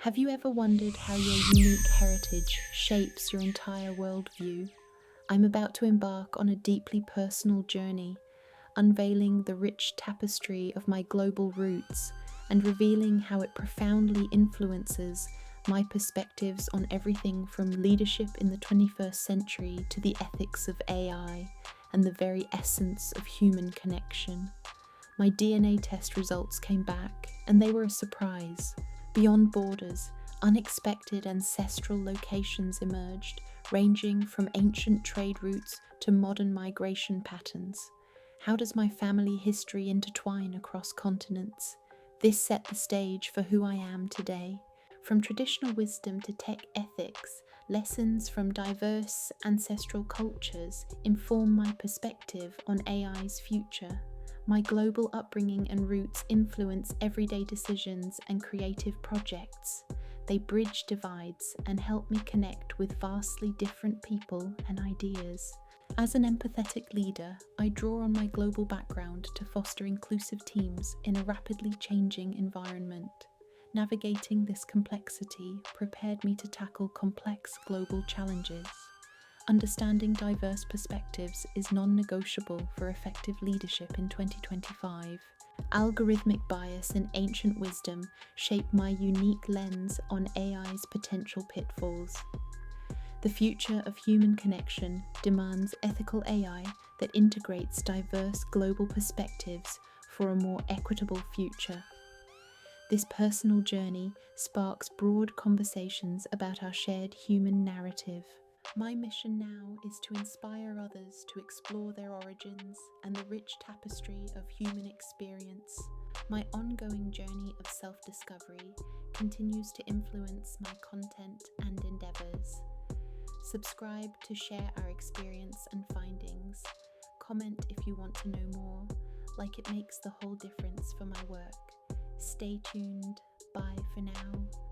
Have you ever wondered how your unique heritage shapes your entire worldview? I'm about to embark on a deeply personal journey, unveiling the rich tapestry of my global roots and revealing how it profoundly influences my perspectives on everything from leadership in the 21st century to the ethics of AI and the very essence of human connection. My DNA test results came back, and they were a surprise. Beyond borders, unexpected ancestral locations emerged, ranging from ancient trade routes to modern migration patterns. How does my family history intertwine across continents? This set the stage for who I am today. From traditional wisdom to tech ethics, lessons from diverse ancestral cultures inform my perspective on AI's future. My global upbringing and roots influence everyday decisions and creative projects. They bridge divides and help me connect with vastly different people and ideas. As an empathetic leader, I draw on my global background to foster inclusive teams in a rapidly changing environment. Navigating this complexity prepared me to tackle complex global challenges. Understanding diverse perspectives is non-negotiable for effective leadership in 2025. Algorithmic bias and ancient wisdom shape my unique lens on AI's potential pitfalls. The future of human connection demands ethical AI that integrates diverse global perspectives for a more equitable future. This personal journey sparks broad conversations about our shared human narrative. My mission now is to inspire others to explore their origins and the rich tapestry of human experience. My ongoing journey of self-discovery continues to influence my content and endeavors. Subscribe to share our experience and findings. Comment if you want to know more, like it makes the whole difference for my work. Stay tuned. Bye for now.